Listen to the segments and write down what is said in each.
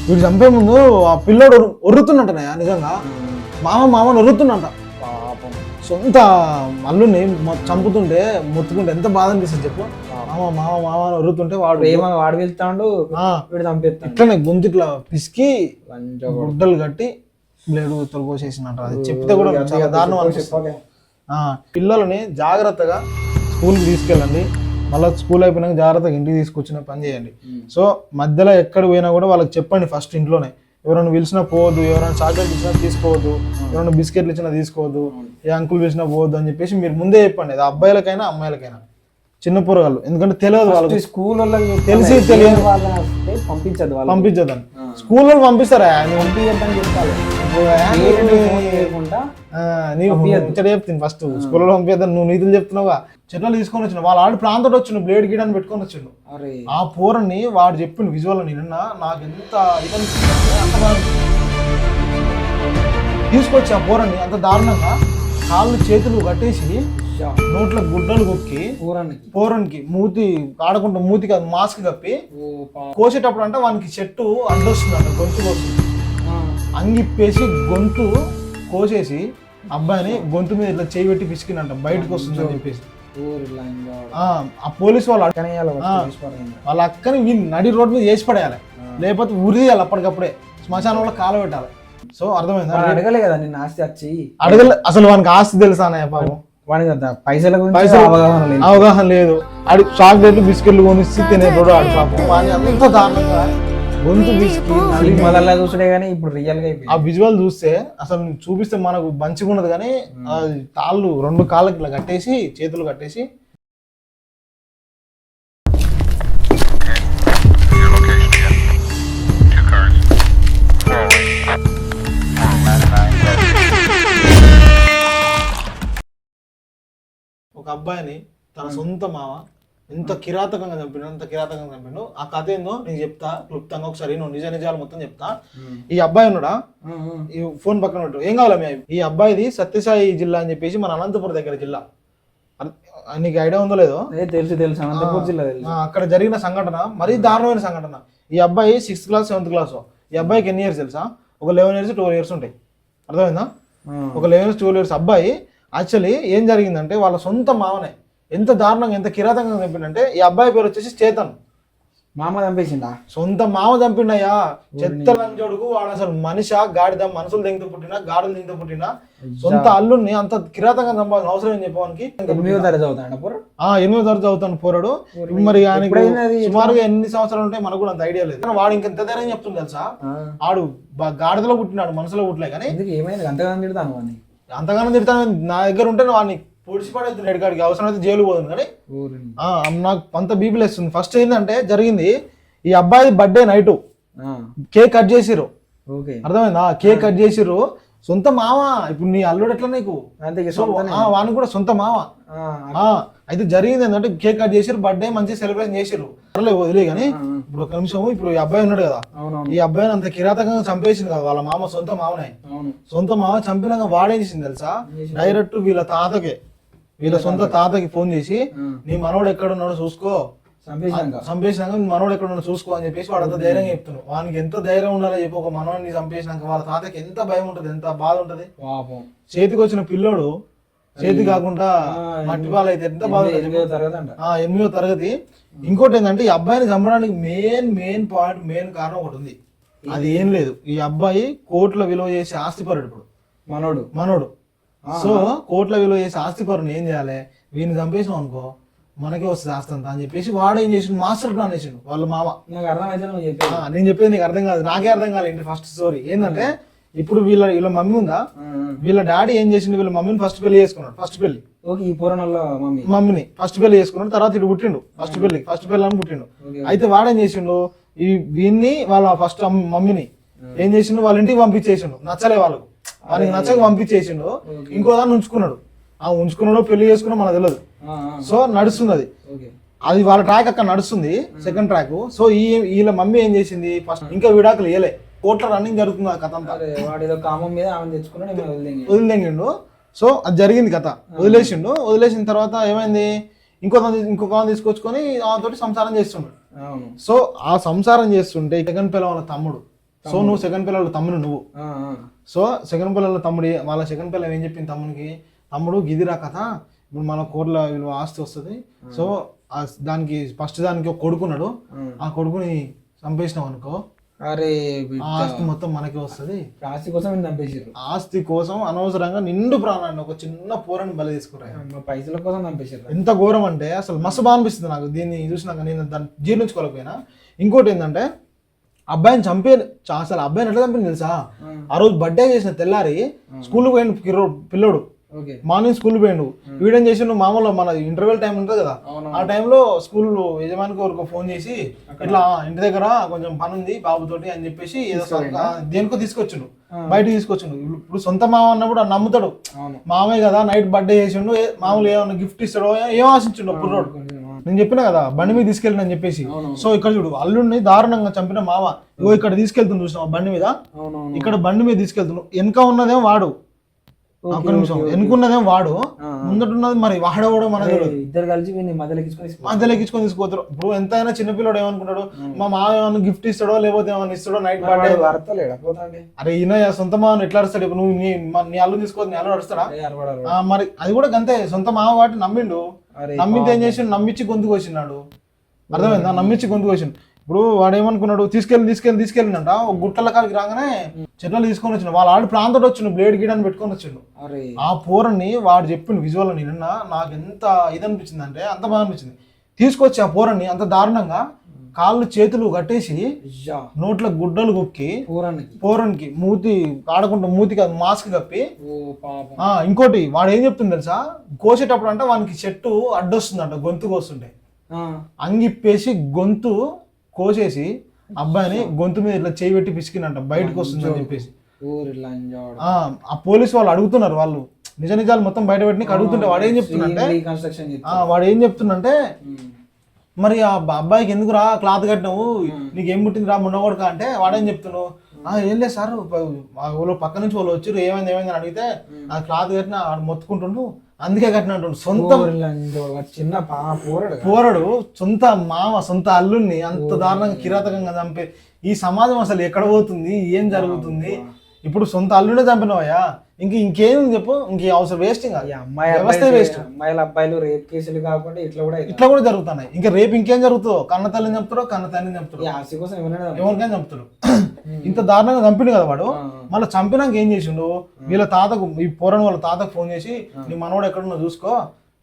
వీడు చంపే ముందు ఆ పిల్లోడు ఒర్రుతున్నట్టనే నిజంగా మామని ఒర్రుతున్నట్ట. పాపం సొంత అల్లుని చంపుతుంటే మొత్తుకుంటే ఎంత బాధ అనిపిస్తుంది చెప్పు. మామ అని ఒర్రుతుంటే వాడు వెళ్తాడు వీడు చంపేస్తాడు. ఇట్లనే గొంతు ఇట్లా పిసికి గుడ్డలు కట్టి బ్లేడు తొలగోసేసినట్ట. అది చెప్తే కూడా చాలా దారుణం అనిపిస్తుంది. పిల్లలని జాగ్రత్తగా స్కూల్కి తీసుకెళ్ళండి. మళ్ళీ స్కూల్ అయిపోయినాక జాగ్రత్తగా ఇంటికి తీసుకొచ్చిన పని చేయండి. సో మధ్యలో ఎక్కడ పోయినా కూడా వాళ్ళకి చెప్పండి ఫస్ట్ ఇంట్లోనే. ఎవరైనా పిలిచినా పోవద్దు, ఎవరైనా చాక్లెట్ ఇచ్చినా తీసుకోవద్దు, ఎవరైనా బిస్కెట్లు ఇచ్చినా తీసుకోవద్దు, ఏ అంకుల్ పిలిచినా పోవద్దు అని చెప్పేసి మీరు ముందే చెప్పండి. అది అబ్బాయిలకైనా అమ్మాయిలకైనా, చిన్న పోరగాళ్ళు. ఎందుకంటే తెలియదు వాళ్ళకి, స్కూల్ తెలిసి తెలియదు పంపించద్దని. స్కూల్ వాళ్ళు పంపిస్తారా చెప్తాను ఫస్ట్ స్కూల్లో పంపిద్దాం. నువ్వు నీతులు చెప్తున్నావుగా. చెట్లు తీసుకొని వచ్చిన వాళ్ళు ఆడి ప్రాంతం వచ్చిండు, బ్లేడ్ గీడని పెట్టుకొని వచ్చిండు. ఆ పోరని వాడు చెప్పిండు విజువల్. నిన్న నాకు ఎంత తీసుకొచ్చి ఆ పోరని అంత దారుణంగా కాళ్ళు చేతులు కట్టేసి నోట్లో గుడ్డలు కొక్కి పోరనికి మూతి ఆడకుండా మూతి కాదు మాస్క్ కప్పి కోసేటప్పుడు అంటే వానికి చెట్టు అడ్డొస్తుందంట, గొంతు కోస్తుంది. అంగిప్పేసి గొంతు కోసేసి అబ్బాయిని గొంతు మీద ఇట్లా చేయి పెట్టి పిసికినంట, బయటకు వస్తుంది అని చెప్పేసి. ఆ పోలీసు వాళ్ళ అక్కని వీళ్ళు నడి రోడ్డు మీద చేసి పడేయాలి, లేకపోతే ఉరియాలి అప్పటికప్పుడే, శ్మశానంలో కాలు పెట్టాలి. సో అర్థమైంది. అడగలే కదా నిన్న ఆస్తి వచ్చి అడగలే. అసలు వానికి ఆస్తి తెలుసా అన్నయ్య పాపం. పైసల అవగాహన లేదు. ఆడి చాక్లెట్లు బిస్కెట్లు కొనిచ్చి తినేటోడు ఆడి పాపం. వాని అంత దారుణంగా గొంతు చూసుడే కానీ ఇప్పుడు రియల్ గా ఆ విజువల్ చూస్తే అసలు చూపిస్తే మనకు మంచిగా ఉండదు. కానీ తాళ్ళు 2 కాళ్ళకి ఇట్లా కట్టేసి చేతులు కట్టేసి ఒక అబ్బాయిని తన సొంత మామ ఎంత కిరాతకంగా చంపిండు. ఆ కథ ఏందో నేను చెప్తా క్లుప్తంగా. ఒకసారి నువ్వు నిజాలు మొత్తం చెప్తా. ఈ అబ్బాయి ఉన్నాడా, ఈ ఫోన్ పక్కన పెట్టు. ఏం కావాలా మీ? ఈ అబ్బాయిది సత్యసాయి జిల్లా అని చెప్పేసి మన అనంతపురం దగ్గర జిల్లా. నీకు ఐడియా ఉందో లేదో? తెలుసు అనంతపురం జిల్లా. అక్కడ జరిగిన సంఘటన మరీ దారుణమైన సంఘటన. ఈ అబ్బాయి 6th క్లాస్ 7th క్లాస్. ఈ అబ్బాయికి ఎన్ని ఇయర్స్ తెలుసా? ఒక 11 years 12 years ఉంటాయి. అర్థమైందా? ఒక 11 years 12 years అబ్బాయి. యాక్చువల్లీ ఏం జరిగిందంటే వాళ్ళ సొంత మామనే ఎంత దారుణంగా ఎంత కిరాతంగా చంపిండంటే, ఈ అబ్బాయి పేరు వచ్చేసి చేతన్. మామ చంపేసిండా? సొంత మామ చంపిండయ్యా. చెత్తలంజోడుకు వాడు అసలు మనిషి గాడిద, మనుషులు దింగుతూ పుట్టినా గాడులు దింగుతూ పుట్టినా సొంత అల్లుని అంత కిరాతంగా చంపాల్సిన అవసరం ఏం చెప్పడానికి. 8వ తరగతి చదువుతాను పోరాడు. మరి ఆయనకి సుమారుగా ఎన్ని సంవత్సరాలు ఉంటాయి మనకు కూడా అంత ఐడియా లేదు. వాడు ఇంకెంత ధైర్యం చెప్తుంది తెలుసా? వాడు గాడిదలో పుట్టినాడు, మనసులో పుట్టలే. కానీ ఏమైంది అంతగానో తిడతాను. నా దగ్గర ఉంటే వాడిని పొడిచి పడేది ఎడగాడికి, అవసరం అయితే జైలు పోతుంది. కానీ నాకు అంత బీపీలు వేస్తుంది. ఫస్ట్ ఏంటంటే జరిగింది, ఈ అబ్బాయి బర్త్డే నైట్ కేక్ కట్ చేసిర్రు. అర్థమైందా? కేక్ కట్ చేసిర్రు. సొంత మామ. ఇప్పుడు నీ అల్లుడు ఎట్లా నీకు వానికి కూడా సొంత మామ. అయితే జరిగింది ఏంటంటే కేక్ కట్ చేసిర్రు, బర్త్డే మంచి సెలబ్రేషన్ చేసిర్రు. సరేలే వదిలే. కానీ ఇప్పుడు ఒక నిమిషం, ఇప్పుడు ఈ అబ్బాయి ఉన్నాడు కదా, ఈ అబ్బాయిని అంత కిరాతకంగా చంపేసింది కదా వాళ్ళ మామ, సొంత మామనే. సొంత మామ చంపినాక వాడేం చేసింది తెలుసా? డైరెక్ట్ వీళ్ళ సొంత తాతకి ఫోన్ చేసి, నీ మనోడు ఎక్కడున్నాడో చూసుకో, చంపేసినాక మనోడు ఎక్కడున్నాడో చూసుకో అని చెప్పేసి వాడు అంత ధైర్యం చెప్తున్నాడు. వానికి ఎంత ధైర్యం ఉండాలో చెప్పి, ఒక మనోడిని చంపేసినాక వాళ్ళ తాతకి ఎంత భయం ఉంటది, ఎంత బాధ ఉంటది. చేతికి వచ్చిన పిల్లోడు చేతి కాకుండా మట్టి పాలైతే ఎంత బాధ. 8వ తరగతి. ఇంకోటి ఏంటంటే, ఈ అబ్బాయిని చంపడానికి మెయిన్ పాయింట్, మెయిన్ కారణం ఒకటి ఉంది. అది ఏం లేదు, ఈ అబ్బాయి కోట్ల విలువ చేసే ఆస్తిపరుడు. ఇప్పుడు మనోడు సో కోట్ల విలువ చేసే ఆస్తిపరుని ఏం చేయాలి? వీడిని చంపేసాం అనుకో మనకే వస్తుంది ఆస్తి అంతా అని చెప్పేసి వాడు ఏం చేసిండు, మాస్టర్ ప్లాన్ వేసిండు వాళ్ళ మామ. నేను చెప్పేది నీకు అర్థం కాదు, నాకే అర్థం కాలేదు. ఫస్ట్ స్టోరీ ఏంటంటే, ఇప్పుడు వీళ్ళ మమ్మీ ఉందా, వీళ్ళ డాడీ ఏం చేసిండు, వీళ్ళ మమ్మీని ఫస్ట్ పెళ్లి చేసుకున్నాడు. మమ్మీని ఫస్ట్ పెళ్లి చేసుకున్నాడు. తర్వాత ఇటు పుట్టిండు, ఫస్ట్ పెళ్లి అని పుట్టిండు. అయితే వాడేం చేసిండు, వీన్ని వాళ్ళ ఫస్ట్ మమ్మీని ఏం చేసిండు, వాళ్ళ ఇంటికి పంపించేసిండు. నచ్చలే వాళ్ళకి నచ్చక పంపించేసిండు. ఇంకో దాన్ని ఉంచుకున్నాడో పెళ్లి చేసుకున్నా మనకు తెలియదు. సో నడుస్తుంది అది వాళ్ళ ట్రాక్ అక్కడ నడుస్తుంది, సెకండ్ ట్రాక్. సో వీళ్ళ మమ్మీ ఏం చేసింది, ఫస్ట్ ఇంకా విడాకులు ఇయ్యలే, కోర్టులో రన్నింగ్ జరుగుతుంది ఆ కథ అంతా. వదిలిండు. సో అది జరిగింది కథ. వదిలేసిన తర్వాత ఏమైంది, ఇంకొక తీసుకొచ్చుకొని ఆమెతోటి సంసారం చేస్తుండ్రు. సో ఆ సంసారం చేస్తుంటే సెకండ్ పిల్ల వాళ్ళ తమ్ముడు సో నువ్వు సెకండ్ పిల్లలు తమ్ముడు నువ్వు. ఆ, ఆ. సో సెకండ్ పిల్లల తమ్ముడి వాళ్ళ సెకండ్ పిల్లలు ఏం చెప్పింది తమ్మునికి, తమ్ముడు గిదిరా కథ, ఇప్పుడు మన కోట్ల విలువ ఆస్తి వస్తుంది, సో దానికి ఫస్ట్ దానికి ఒక కొడుకున్నాడు, ఆ కొడుకుని చంపేసినావు అనుకో, అరే ఆ ఆస్తి మొత్తం మనకే వస్తుంది. ఆస్తి కోసం వీళ్ళు చంపేసారు. ఆస్తి కోసం అనవసరంగా నిండు ప్రాణాన్ని ఒక చిన్న పోరని బలి తీసుకురాయి. పైసల కోసం చంపేసారు. ఎంత ఘోరం అంటే అసలు మస్తు బాగా అనిపిస్తుంది నాకు దీన్ని చూసినాక, నేను దాన్ని జీర్ణించుకోలేకపోయినా. ఇంకోటి ఏంటంటే అబ్బాయిని చంపే అసలు అబ్బాయిని ఎట్లా చంపింది తెలుసా, ఆ రోజు బర్త్డే చేసిన తెల్లారి స్కూల్కి పోయిన పిల్లోడు, మార్నింగ్ స్కూల్ పోయిండు, వీడేం చేసిండు మామూలు మన ఇంటర్వెల్ టైం ఉంటుంది కదా, ఆ టైంలో స్కూల్ యజమానికి వరకు ఫోన్ చేసి ఇట్లా ఇంటి దగ్గర కొంచెం పని ఉంది బాబుతోటి అని చెప్పేసి ఏదో దేనికో తీసుకొచ్చిండు, బయటకు తీసుకొచ్చిండు. ఇప్పుడు సొంత మామ అన్నప్పుడు నమ్ముతాడు, మామయ్య కదా నైట్ బర్త్డే చేసిండు, మామూలు ఏమన్నా గిఫ్ట్ ఇస్తాడో ఏం ఆశించిండు కుర్రోడు. నేను చెప్పినా కదా బండి మీద తీసుకెళ్ళిన అని చెప్పేసి. సో ఇక్కడ చూడు అల్లుడిని దారుణంగా చంపిన మామ ఇగో ఇక్కడ తీసుకెళ్తుండు చూసినా బండి మీద, ఇక్కడ బండి మీద తీసుకెళ్తున్నాడు, వెనక ఉన్నదేమో వాడు, ఒక నిమిషం వెనుకున్నదేమో వాడు, ముందటున్నది మరి వాడవడం మనది, ఇద్దరు కలిసి మధ్యలో ఎక్కించుకొని తీసుకుపోతారు. ఇప్పుడు ఎంతైనా చిన్నపిల్లడు ఏమనుకుంటాడు, మా మామ ఏమన్నా గిఫ్ట్ ఇస్తాడో లేకపోతే ఏమన్నా ఇస్తాడో నైట్ బర్త్డే. అరే ఈయన సొంత మామని ఎట్లా అరుస్తాడు, ఇప్పుడు నువ్వు నీ అల్లు తీసుకోవద్దు, నీ అల్లు అరుస్తాడా? మరి అది కూడా అంతే, సొంత మామ వాటి నమ్మిండు, నమ్మితే ఏం చేసిండు, నమ్మించి గొంతుకు వచ్చినాడు. అర్థమైందా, నమ్మించి గొంతుకు వచ్చిండు. ఇప్పుడు వాడు ఏమనుకున్నాడు, తీసుకెళ్ళిందంట, ఒక గుట్టల కాడికి రాగానే చెట్లు తీసుకొని వచ్చిండు, వాళ్ళ ఆడి ప్రాంతం వచ్చిండు, బ్లేడ్ గీడని పెట్టుకొని వచ్చిండు. ఆ పోరని వాడు చెప్పిండు విజువల్, నిన్న నాకు ఎంత ఇది అనిపించింది అంటే అంత బాగా అనిపించింది. తీసుకొచ్చి ఆ పోరని అంత దారుణంగా కాళ్ళు చేతులు కట్టేసి నోట్ల గుడ్డలు కుక్కి పోరనికి మూతి ఆడకుండా మూతి కాదు మాస్క్ కప్పి. ఇంకోటి వాడు ఏం చెప్తుంది తెలుసా, కోసేటప్పుడు అంటే వానికి చెట్టు అడ్డొస్తుందంట గొంతు కోస్తుంటే, అంగిప్పేసి గొంతు కోసేసి అబ్బాయిని గొంతు మీద ఇట్లా చేయి పెట్టి పిసికినంట బయటకు వస్తుంది అని చెప్పేసి. ఆ పోలీసు వాళ్ళు అడుగుతున్నారు, వాళ్ళు నిజాలు మొత్తం బయట పెట్టి అడుగుతుంటే వాడు ఏం చెప్తుందంటే మరి ఆ అబ్బాయికి ఎందుకు రా క్లాత్ కట్టినావు, నీకు ఏం పుట్టింది రా మున్నగొడక అంటే వాడేం చెప్తున్నావు, ఏం లేదు సార్ వాళ్ళు పక్క నుంచి వాళ్ళు వచ్చారు ఏమైంది అని అడిగితే ఆ క్లాత్ కట్టిన మొత్తుకుంటుండు అందుకే కట్టినట్టు. సొంత చిన్న పోరడు సొంత మామ సొంత అల్లుడిని అంత దారుణంగా కిరాతకంగా చంపే ఈ సమాజం అసలు ఎక్కడ పోతుంది, ఏం జరుగుతుంది? ఇప్పుడు సొంత అల్లుడే చంపినవయ్యా, ఇంకేం చెప్పు, ఇంక అవసరం వేస్ట్, వ్యవస్థ వేస్ట్. అమ్మాయిలు అబ్బాయిలు రేప్ కేసులు కాకుండా ఇట్లా కూడా జరుగుతున్నాయి. ఇంకా రేపు ఇంకేం జరుగుతుందో, కన్న తల్లిని చంపుతారో కన్న తల్లిని చంపుతారు, ఎవరికైనా చంపుతారు. ఇంత దారుణంగా చంపిండు కదా వాడు. మళ్ళీ చంపినాక ఏం చేసిండు, వీళ్ళ తాతకు ఈ పోరని వాళ్ళ తాతకు ఫోన్ చేసి నీ మనోడు ఎక్కడున్నా చూసుకో,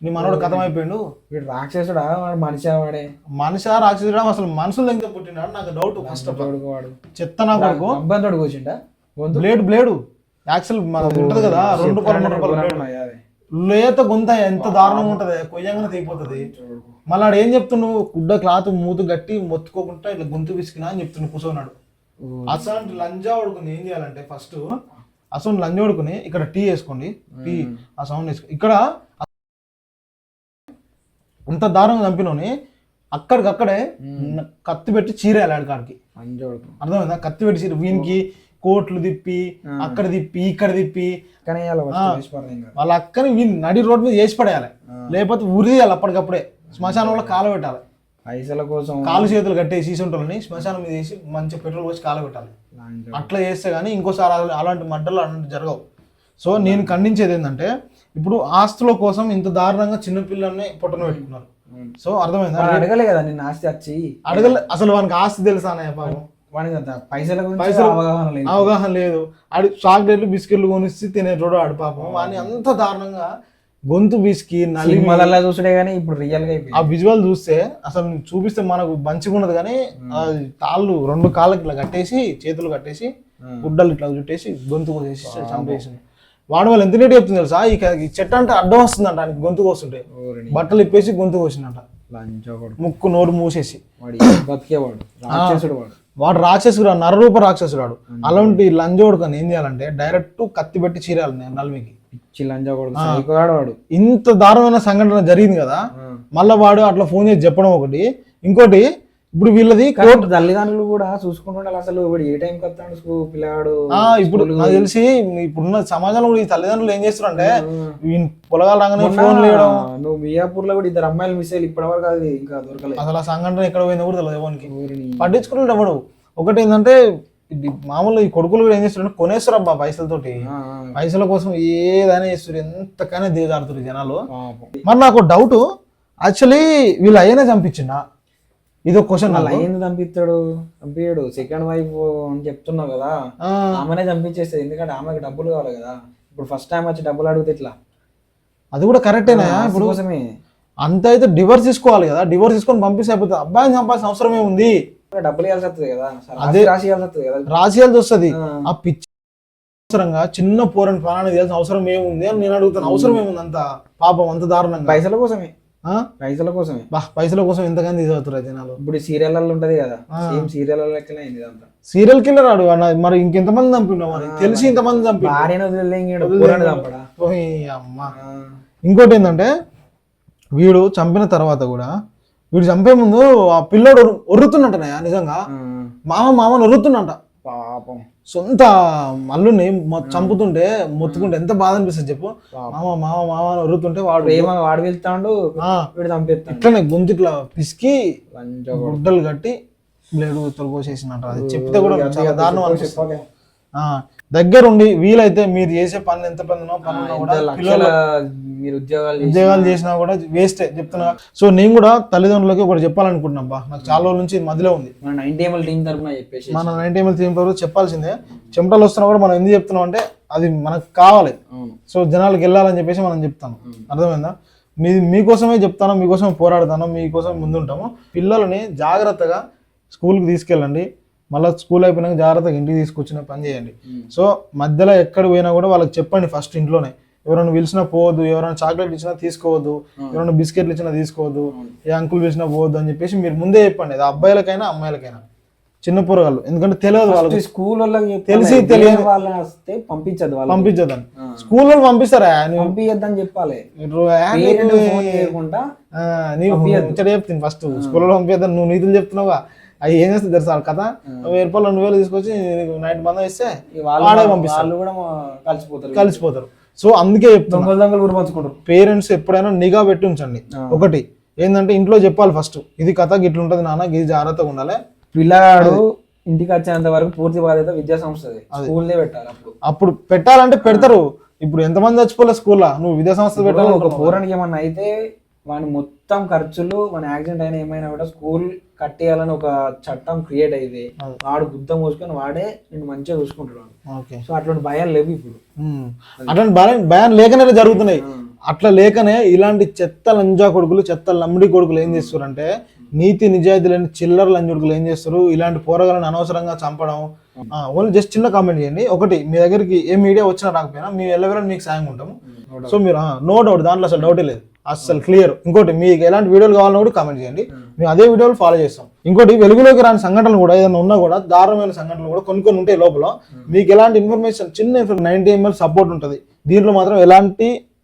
నీ మనోడు కథం అయిపోయిండు. వీడు రాక్షసుడా మనిషి వాడే, మనిషా రాక్షసుడా, అసలు మనుషులు ఇంకా పుట్టినాడు నాకు డౌట్. ఫస్ట్ వాడు చెత్త నా కొడుకు అబ్బాయి కూర్చుంటా బ్లేడు యాక్చువల్ ఉంటది కదా 2 రూపాయలు లేత గొంత ఎంత దారుణంగా ఉంటది, కొయ్యంగా తెగిపోతుంది. మళ్ళీ ఆడు ఏం చెప్తున్నావు, గుడ్డ క్లాత్ మూతు గట్టి మొత్తుకోకుండా ఇట్లా గొంతు పిసికినా అని చెప్తున్నాడు కూర్చోన్నాడు. అసలు లంజా వాడుకుని ఏం చేయాలంటే ఫస్ట్ అసలు లంజా వాడుకుని ఇక్కడ టీ వేసుకోండి, టీ ఆ సౌండ్ వేసుకో. ఇక్కడ అంత దారుణంగా చంపినోని అక్కడికక్కడే కత్తి పెట్టి చీరేయాలి ఆడికాడికి. అర్థమైందా, కత్తి పెట్టి చీర వీనికి కోట్లు తిప్పి అక్కడ తిప్పి ఇక్కడ తిప్పి వాళ్ళ అక్కని నడి రోడ్ మీద వేసి పడేయాలి, లేకపోతే ఉరియాలి అప్పటికప్పుడే శ్మశానంలో కాల పెట్టాలి. పైసల కోసం కాలు చేతులు కట్టేసి సీసంటోళ్ళని శ్మశానం మీద వేసి మంచి పెట్రోల్ పోసి కాల పెట్టాలి. అట్లా చేస్తే గానీ ఇంకోసారి అలాంటి మడ్డలు అలాంటి జరగవు. సో నేను ఖండించేది ఏంటంటే ఇప్పుడు ఆస్తుల కోసం ఇంత దారుణంగా చిన్నపిల్లల్ని పొట్టన పెట్టుకున్నారు. సో అర్థమైందా, అడగలే కదా నేను ఆస్తి వచ్చి అడగలే, అసలు వానికి ఆస్తి తెలుసా అనే పాపం, పైసలు అవగాహన లేదు. ఆడి చాక్లెట్లు బిస్కెట్లు కొనిస్తే తినేటోడు ఆడు పాపం. వాడిని అంత దారుణంగా గొంతు బిస్కి నల్లి చూసుడే కానీ ఇప్పుడు రియల్ గా ఆ విజువల్ చూస్తే అసలు చూపిస్తే మనకు మంచిగా ఉన్నది, కానీ తాళ్ళు 2 కాళ్ళకి ఇట్లా కట్టేసి చేతులు కట్టేసి గుడ్డలు ఇట్లా చుట్టేసి గొంతు కోసేసి చంపేసి. వాడు వాళ్ళు ఎంత నీట్ చెప్తుంది తెలుసా, ఈ చెట్టు అంటే అడ్డం వస్తుందంట ఆయనకి గొంతు కోస్తుంటే, బట్టలు ఇప్పేసి గొంతు కోసిందంట, ముక్కు నోరు మూసేసి. వాడు రాక్షసుడు, నరరూప రాక్షసుడు వాడు. అలాంటి లంజోడుకని ఏం చేయాలంటే డైరెక్ట్ కత్తి పెట్టి చీరాలి నల్మికి. ఇంత దారుణమైన సంఘటన జరిగింది కదా, మళ్ళీ వాడు అట్లా ఫోన్ చేసి చెప్పడం ఒకటి. ఇంకోటి ఇప్పుడు వీళ్ళది తల్లిదండ్రులు కూడా చూసుకుంటుండాలి. అసలు ఏ టైం వస్తాడు పిల్లాడు. ఇప్పుడు నాకు తెలిసి ఇప్పుడున్న సమాజంలో కూడా ఈ తల్లిదండ్రులు ఏం చేస్తారంటే పొలగాలు రాగానే ఫోన్ లేయడం. నువ్వు మియాపూర్ లో కూడా 2 అమ్మాయిలు మిస్ అయ్యి ఇప్పటి వరకు అది ఇంకా దొరకలేదు. అసలు ఆ సంఘటన ఎక్కడ పోయిందో కూడా తెలియదు, ఎవరికి పట్టించుకున్నాడు ఎవడు. ఒకటి ఏంటంటే మామూలు ఈ కొడుకులు కూడా ఏం చేస్తారు కొనేస్తారు అబ్బా పైసలతోటి, పైసల కోసం ఏదైనా చేస్తారు, ఎంతకైనా దిగజారుతారు జనాలు. మరి నాకు డౌట్, యాక్చువల్లీ వీళ్ళు అయ్యనే చంపించిండా? ఇది ఒక క్వశ్చన్. అయ్యింది చంపిస్తాడు సెకండ్ వైఫ్ అని చెప్తున్నావు కదా, ఆమెనే చంపించేస్తుంది. ఎందుకంటే ఆమెకు డబ్బులు కావాలి కదా. ఇప్పుడు ఫస్ట్ టైం వచ్చి డబ్బులు అడిగితే ఇట్లా, అది కూడా కరెక్టేనా? ఇప్పుడు కోసమే అంత అయితే డివోర్స్ తీసుకోవాలి కదా, డివోర్స్ తీసుకొని పంపిస్తే అయిపోతుంది. అబ్బాయిని చంపాల్సిన అవసరం ఏముంది? డబ్బులు ఇవ్వాల్సి వస్తుంది కదా, అదే రాసియాల్సి వస్తుంది కదా, రాసియాల్సి వస్తుంది. ఆ పిచ్చి అవసరంగా చిన్న పోరని ప్రాణాన్ని తెలిసిన అవసరం ఏముంది అని నేను అడుగుతాను. అవసరం ఏముంది అంత పాపం, అంత దారుణంగా? పైసల కోసమే, పైసల కోసమే. పైసల కోసం ఎంతగానో తీసుకుతారు జనాలు. ఇప్పుడు సీరియల్ ఉంటది కదా, సేమ్ సీరియల్ లెక్కనే అయింది ఇదంతా. సీరియల్ కిల్లర్ ఆడు మరి ఇంకెంతమంది చంపినావు? మరి తెలిసి ఇంతమంది చంపి భార్యను చంపడా. అమ్మా. ఇంకోటి ఏంటంటే వీడు చంపిన తర్వాత కూడా వీడు చంపే ముందు ఆ పిల్లోడు ఒర్రుతున్నట్టనే నిజంగా, మామని ఒర్రుతున్నట్ట. పాపం సొంత అల్లుని చంపుతుంటే మొత్తుకుంటే ఎంత బాధ అనిపిస్తుంది చెప్పు. మామ అని ఒర్రుతుంటే వాడు వెళ్తాడు, వీడు చంపేస్తాడు. ఇట్లనే గొంతు ఇట్లా పిసికి గుడ్డలు కట్టి బ్లేడు తొలగోసేసినట్టు. అది చెప్తే కూడా చాలా దారుణం అనిపిస్తుంది. దగ్గరుండి వీలైతే మీరు చేసే పనులు ఎంత పనున్నా కూడా పిల్లలు మీరు ఉద్యోగాలు చేసినా కూడా వేస్టే చెప్తున్నా. సో నేను కూడా తల్లిదండ్రులకి ఒకటి చెప్పాలనుకుంటున్నా. నాకు చాలా రోజుల నుంచి మధ్యలో ఉంది. మన 90ml టీం తరఫున చెప్పేసి, మన 90ml టీం తరఫున చెప్పాల్సిందే. చెమటలు వస్తున్నా కూడా మనం ఎందుకు చెప్తున్నాం అంటే అది మనకు కావాలి. సో జనాలకు వెళ్ళాలని చెప్పేసి మనం చెప్తాను. అర్థమైందా? మీకోసమే చెప్తాను, మీకోసం పోరాడతాను, మీకోసం ముందుంటాము. పిల్లలని జాగ్రత్తగా స్కూల్కి తీసుకెళ్ళండి. మళ్ళీ స్కూల్ అయిపోయినాక జాగ్రత్తగా ఇంటికి తీసుకొచ్చిన పని చేయండి. సో మధ్యలో ఎక్కడ పోయినా కూడా వాళ్ళకి చెప్పండి ఫస్ట్ ఇంట్లోనే. ఎవరైనా పిలిచినా పోవద్దు, ఎవరైనా చాక్లెట్ ఇచ్చినా తీసుకోవద్దు, ఎవరైనా బిస్కెట్లు ఇచ్చినా తీసుకోవద్దు, ఏ అంకుల్ పిలిచినా పోవద్దు అని చెప్పేసి మీరు ముందే చెప్పండి. అది అబ్బాయిలకైనా అమ్మాయిలకైనా, చిన్న పోరగాళ్ళు. ఎందుకంటే తెలియదు వాళ్ళకి, స్కూల్ తెలిసి తెలియదు పంపించద్దని. స్కూల్ వాళ్ళు పంపిస్తారా? పంపించద్దని చెప్పాలి. చెప్తాను ఫస్ట్ స్కూల్ లో పంపిద్దాం. నువ్వు నీతులు చెప్తున్నావుగా, అవి ఏం చేస్తే తెలుసా కథ. 1000 రూపాయలు 2000 తీసుకొచ్చి నైట్ మంది ఇస్తే వాళ్ళే పంపిస్తారు, కలిసిపోతారు. సో అందుకే చెప్తాను, పేరెంట్స్ ఎప్పుడైనా నిఘా పెట్టి ఉంచండి. ఒకటి ఏంటంటే ఇంట్లో చెప్పాలి ఫస్ట్, ఇది కథ గిట్ల ఉంటుంది నాన్న, ఇది జాగ్రత్తగా ఉండాలి. పిల్లగాడు ఇంటికి వచ్చేంత వరకు పూర్తి బాధ్యత విద్యా సంస్థది, స్కూల్నే పెట్టాలి. అప్పుడు పెట్టాలంటే పెడతారు. ఇప్పుడు ఎంతమంది చచ్చిపోలే స్కూల్లో, నువ్వు విద్యా సంస్థ పెట్టాలి. ఒక పోరానికి ఏమన్నా అయితే వాని మొత్తం ఖర్చులు, మన యాక్సిడెంట్ అయినా ఏమైనా కూడా స్కూల్ కట్టేయాలని ఒక చట్టం క్రియేట్ అయితే వాడు బుద్ధం మోసుకొని వాడే నేను మంచిగా చూసుకుంటున్నాను. సో అట్లాంటి భయాలు లేవు ఇప్పుడు. అట్లాంటి భయాలు లేకనే జరుగుతున్నాయి. అట్లా లేకనే ఇలాంటి చెత్త లంజా కొడుకులు, చెత్త లమ్మిడి కొడుకులు ఏం చేస్తారంటే, నీతి నిజాయితీ లేని చిల్లర లంజుడుకులు ఏం చేస్తారు, ఇలాంటి పోరగాలను అనవసరంగా చంపడం. ఓన్లీ జస్ట్ చిన్న కామెంట్ చేయండి. ఒకటి, మీ దగ్గరికి ఏ మీడియా వచ్చినా రాకపోయినా మేము వెళ్ళవరని మీకు సాయం ఉంటాము. సో మీరు నో డౌట్, దాంట్లో అసలు డౌటే లేదు, అసలు క్లియర్. ఇంకోటి, మీకు ఎలాంటి వీడియోలు కావాలన్నా కూడా కామెంట్ చేయండి, మేము అదే వీడియోలు ఫాలో చేస్తాం. ఇంకోటి, వెలుగులోకి రాని సంఘటనలు కూడా ఏదైనా ఉన్నా కూడా, దారుణమైన సంఘటనలు కూడా కొన్ని ఉంటాయి లోపల. మీకు ఎలాంటి ఇన్ఫర్మేషన్, చిన్న 90ml సపోర్ట్ ఉంటుంది. దీంట్లో మాత్రం ఎలాంటి